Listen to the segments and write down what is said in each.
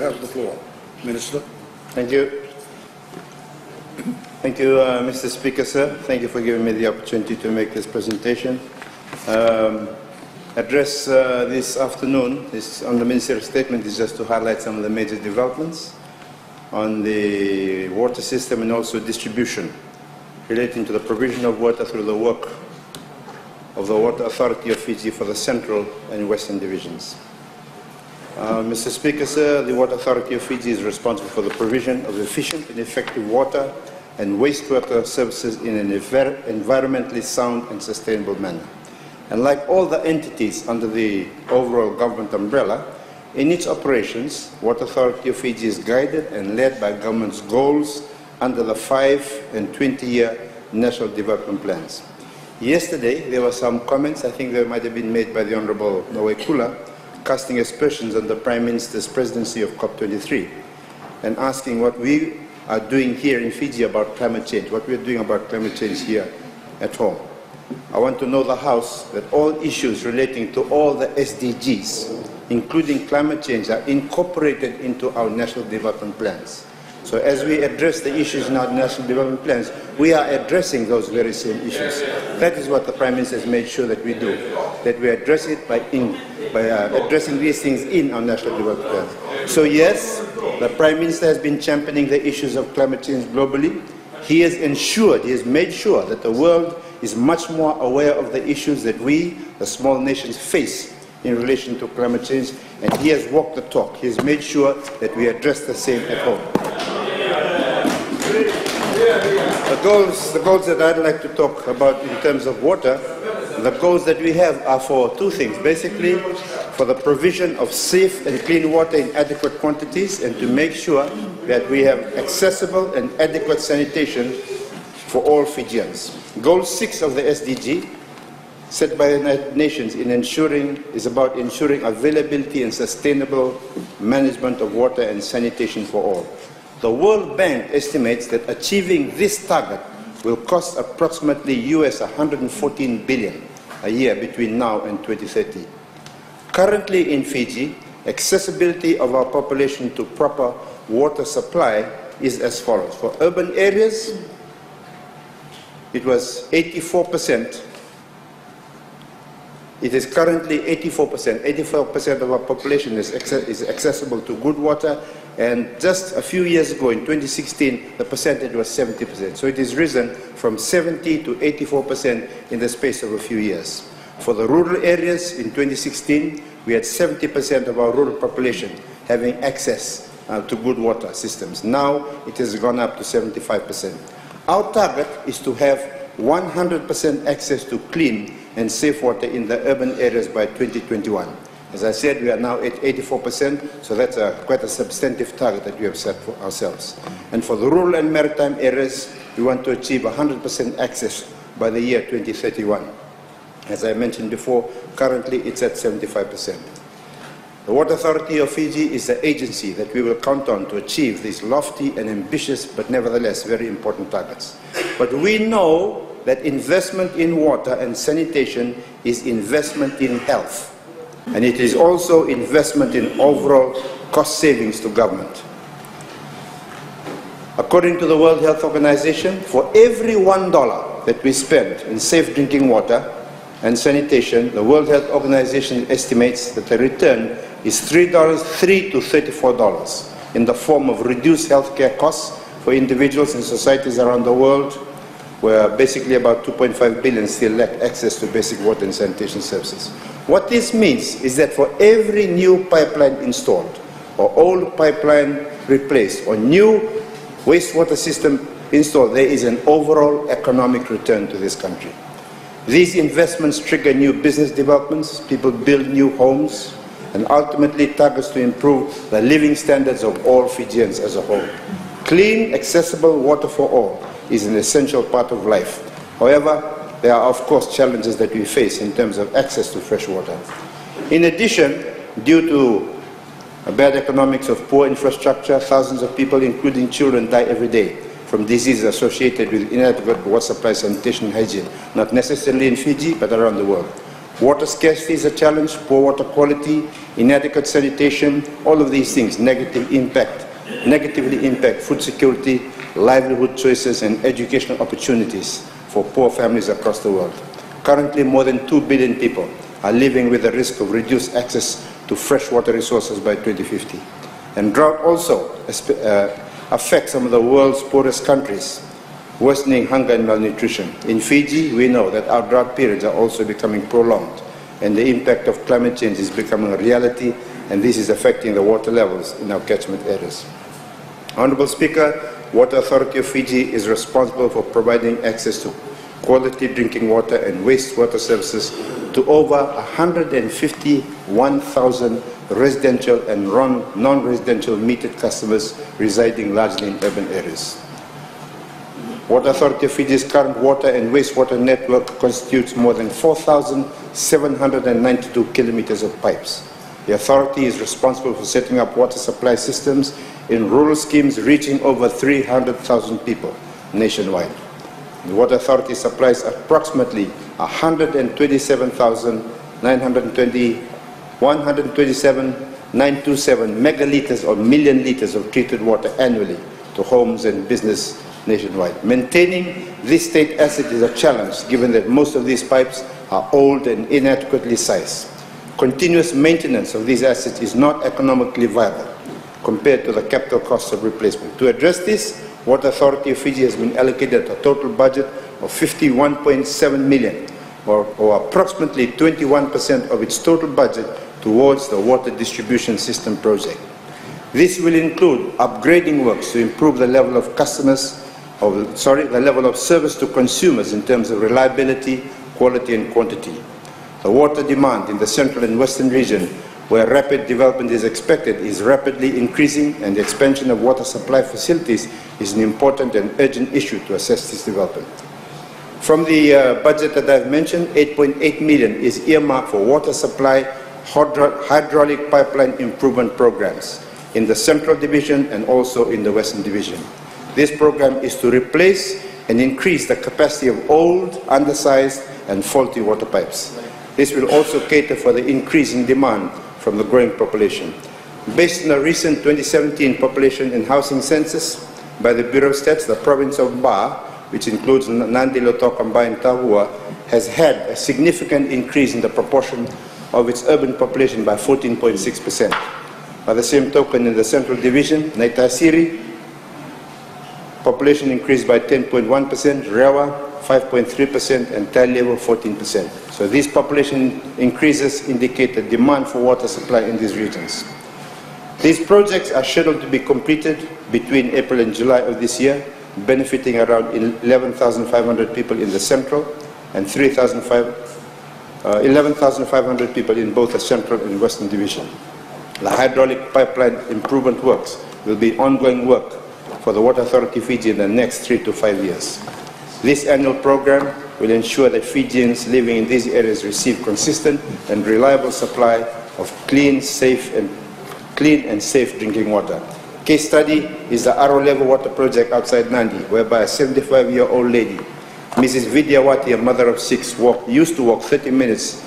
You have the floor. Minister. Thank you. Thank you, Mr. Speaker, sir. Thank you for giving me the opportunity to make this presentation. Address this afternoon on the Ministerial statement is just to highlight some of the major developments on the water system and also distribution relating to the provision of water through the work of the Water Authority of Fiji for the Central and Western Divisions. Mr. Speaker, sir, the Water Authority of Fiji is responsible for the provision of efficient and effective water and wastewater services in an environmentally sound and sustainable manner. And like all the entities under the overall government umbrella, in its operations, Water Authority of Fiji is guided and led by government's goals under the 5- and 20-year national development plans. Yesterday, there were some comments, I think they might have been made by the Honorable Kula, casting aspersions on the Prime Minister's presidency of COP23 and asking what we are doing here in Fiji about climate change, what we are doing about climate change here at home. I want to know the House that all issues relating to all the SDGs, including climate change, are incorporated into our national development plans. So as we address the issues in our national development plans, we are addressing those very same issues. That is what the Prime Minister has made sure that we do, that we address it by addressing these things in our national development plans. So yes, the Prime Minister has been championing the issues of climate change globally. He has ensured, he has made sure that the world is much more aware of the issues that we, the small nations, face in relation to climate change, and he has walked the talk. He has made sure that we address the same at home. The goals that I'd like to talk about in terms of water, the goals that we have are for two things. Basically, for the provision of safe and clean water in adequate quantities and to make sure that we have accessible and adequate sanitation for all Fijians. Goal 6 of the SDG, set by the United Nations is about ensuring availability and sustainable management of water and sanitation for all. The World Bank estimates that achieving this target will cost approximately US $114 billion a year between now and 2030. Currently in Fiji, accessibility of our population to proper water supply is as follows. For urban areas, it was 84%. It is currently 84%. 84% of our population is accessible to good water, and just a few years ago, in 2016, the percentage was 70%. So it has risen from 70 to 84% in the space of a few years. For the rural areas, in 2016, we had 70% of our rural population having access to good water systems. Now it has gone up to 75%. Our target is to have 100% access to clean and safe water in the urban areas by 2021. As I said, we are now at 84%, so that's quite a substantive target that we have set for ourselves. And for the rural and maritime areas, we want to achieve 100% access by the year 2031. As I mentioned before, currently it's at 75%. The Water Authority of Fiji is the agency that we will count on to achieve these lofty and ambitious, but nevertheless very important targets. But we know that investment in water and sanitation is investment in health. And it is also investment in overall cost savings to government. According to the World Health Organization, for every $1 that we spend in safe drinking water and sanitation, the World Health Organization estimates that the return is $3 to $34 in the form of reduced healthcare costs for individuals and societies around the world, where basically about 2.5 billion still lack access to basic water and sanitation services. What this means is that for every new pipeline installed, or old pipeline replaced, or new wastewater system installed, there is an overall economic return to this country. These investments trigger new business developments, people build new homes, and ultimately targets to improve the living standards of all Fijians as a whole. Clean, accessible water for all is an essential part of life. However, there are of course challenges that we face in terms of access to fresh water. In addition, due to bad economics of poor infrastructure, thousands of people, including children, die every day from diseases associated with inadequate water supply, sanitation, and hygiene, not necessarily in Fiji, but around the world. Water scarcity is a challenge, poor water quality, inadequate sanitation, all of these things negatively impact food security, livelihood choices, and educational opportunities for poor families across the world. Currently, more than 2 billion people are living with the risk of reduced access to fresh water resources by 2050. And drought also affects some of the world's poorest countries, worsening hunger and malnutrition. In Fiji, we know that our drought periods are also becoming prolonged, and the impact of climate change is becoming a reality, and this is affecting the water levels in our catchment areas. Honourable Speaker, Water Authority of Fiji is responsible for providing access to quality drinking water and wastewater services to over 151,000 residential and non-residential metered customers residing largely in urban areas. Water Authority of Fiji's current water and wastewater network constitutes more than 4,792 kilometers of pipes. The authority is responsible for setting up water supply systems in rural schemes reaching over 300,000 people nationwide. The Water Authority supplies approximately 127,927 megaliters or million liters of treated water annually to homes and business nationwide. Maintaining this state asset is a challenge given that most of these pipes are old and inadequately sized. Continuous maintenance of these assets is not economically viable compared to the capital costs of replacement. To address this, Water Authority of Fiji has been allocated a total budget of 51.7 million, or approximately 21% of its total budget towards the water distribution system project. This will include upgrading works to improve the level of the level of service to consumers in terms of reliability, quality and quantity. The water demand in the central and western region, where rapid development is expected, is rapidly increasing, and the expansion of water supply facilities is an important and urgent issue to assess this development. From the budget that I've mentioned, 8.8 million is earmarked for water supply hydraulic pipeline improvement programs in the Central Division and also in the Western Division. This program is to replace and increase the capacity of old, undersized and faulty water pipes. This will also cater for the increasing demand from the growing population. Based on a recent 2017 population and housing census by the Bureau of Stats, the province of Ba, which includes Nandi, Lautoka and Tahua, has had a significant increase in the proportion of its urban population by 14.6%. By the same token, in the Central Division, Naitasiri, population increased by 10.1%, Rewa 5.3%, and Tailevo 14%. So these population increases indicate the demand for water supply in these regions. These projects are scheduled to be completed between April and July of this year, benefiting around 11,500 people in the Central and 11,500 people in both the Central and Western Division. The hydraulic pipeline improvement works will be ongoing work for the Water Authority of Fiji in the next 3 to 5 years. This annual program will ensure that Fijians living in these areas receive consistent and reliable supply of clean and safe drinking water. Case study is the Aro Level Water Project outside Nandi, whereby a 75-year-old lady, Mrs. Vidyawati, a mother of 6, used to walk 30 minutes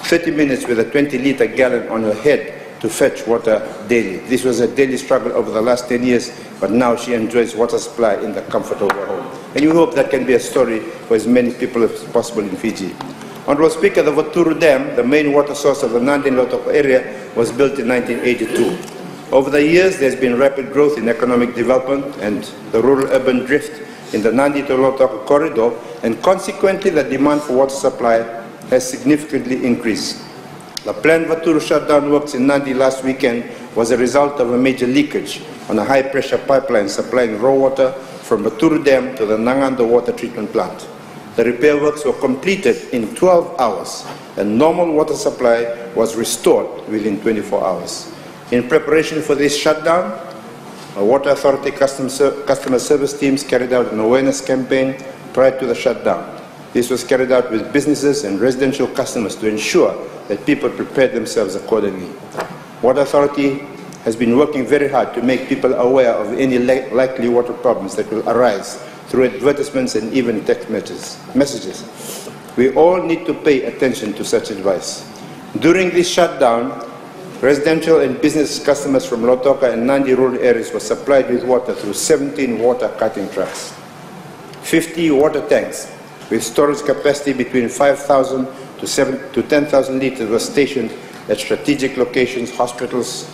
with a 20-liter gallon on her head to fetch water daily. This was a daily struggle over the last 10 years, but now she enjoys water supply in the comfort of her home. And we hope that can be a story for as many people as possible in Fiji. Honourable Speaker, the Vaturu Dam, the main water source of the Nandi and Lautoka area, was built in 1982. Over the years, there's been rapid growth in economic development and the rural-urban drift in the Nandi to Lautoka corridor, and consequently the demand for water supply has significantly increased. The planned Vaturu shutdown works in Nandi last weekend was a result of a major leakage on a high-pressure pipeline supplying raw water from Vaturu Dam to the Nangando water treatment plant. The repair works were completed in 12 hours, and normal water supply was restored within 24 hours. In preparation for this shutdown, our Water Authority customer service teams carried out an awareness campaign prior to the shutdown. This was carried out with businesses and residential customers to ensure that people prepared themselves accordingly. Water Authority has been working very hard to make people aware of any likely water problems that will arise through advertisements and even text messages. We all need to pay attention to such advice. During this shutdown, residential and business customers from Lautoka and Nandi rural areas were supplied with water through 17 water cutting trucks. 50 water tanks with storage capacity between 5,000 to 10,000 liters were stationed at strategic locations, hospitals,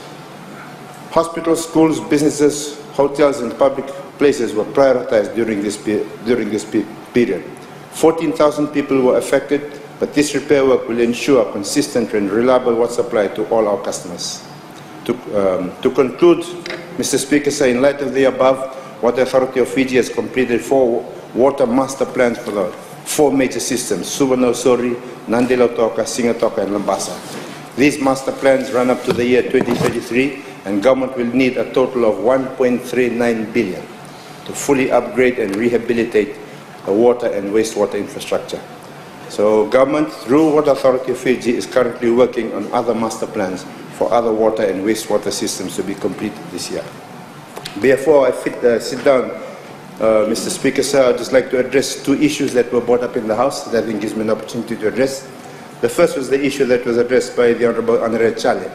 schools, businesses, hotels, and public places were prioritized during this period. 14,000 people were affected, but this repair work will ensure consistent and reliable water supply to all our customers. To conclude, Mr. Speaker, sir, in light of the above, Water Authority of Fiji has completed 4 water master plans for the 4 major systems, Suvarno, Sori, Nandi Lautoka, Singatoka, and Lambasa. These master plans run up to the year 2033, and government will need a total of 1.39 billion to fully upgrade and rehabilitate the water and wastewater infrastructure. So government, through Water Authority of Fiji, is currently working on other master plans for other water and wastewater systems to be completed this year. Before I sit down, Mr. Speaker, sir, I'd just like to address 2 issues that were brought up in the House that I think gives me an opportunity to address. The first was the issue that was addressed by the Honourable Honoré Chale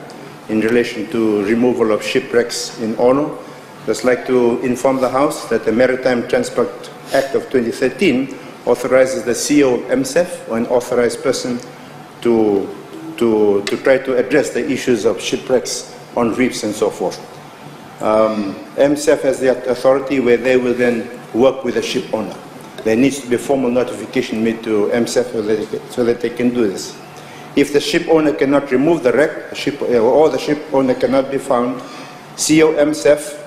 in relation to removal of shipwrecks in Ono. I'd just like to inform the House that the Maritime Transport Act of 2013 authorizes the CEO of MSEF, or an authorized person, to try to address the issues of shipwrecks on reefs and so forth. MSEF has the authority where they will then work with the ship owner. There needs to be a formal notification made to MSEF so that they can do this. If the ship owner cannot remove the wreck, or the ship owner cannot be found, CEO MSEF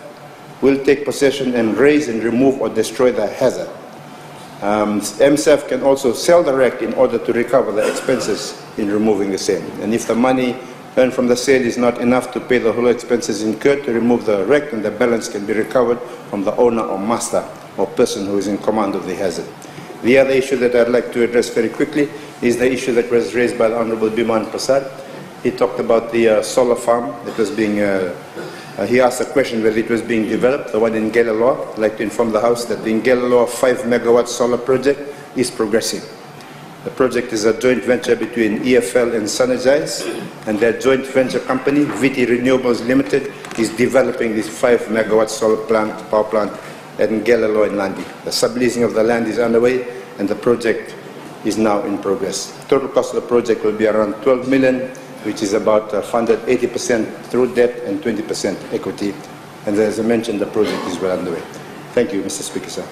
will take possession and raise and remove or destroy the hazard. MSEF can also sell the wreck in order to recover the expenses in removing the same. And if the money earned from the sale is not enough to pay the whole expenses incurred to remove the wreck, then the balance can be recovered from the owner or master or person who is in command of the hazard. The other issue that I'd like to address very quickly is the issue that was raised by the Honourable Biman Prasad. He talked about the solar farm that was being, he asked a question whether it was being developed, the one in Gelaloa. I'd like to inform the House that the Gelaloa 5 megawatt solar project is progressing. The project is a joint venture between EFL and Sunergize, and their joint venture company, VT Renewables Limited, is developing this 5 megawatt solar power plant at Gelaloa in Nandi. The subleasing of the land is underway, and the project is now in progress. Total cost of the project will be around 12 million, which is about funded 80% through debt and 20% equity. And as I mentioned, the project is well underway. Thank you, Mr. Speaker, sir.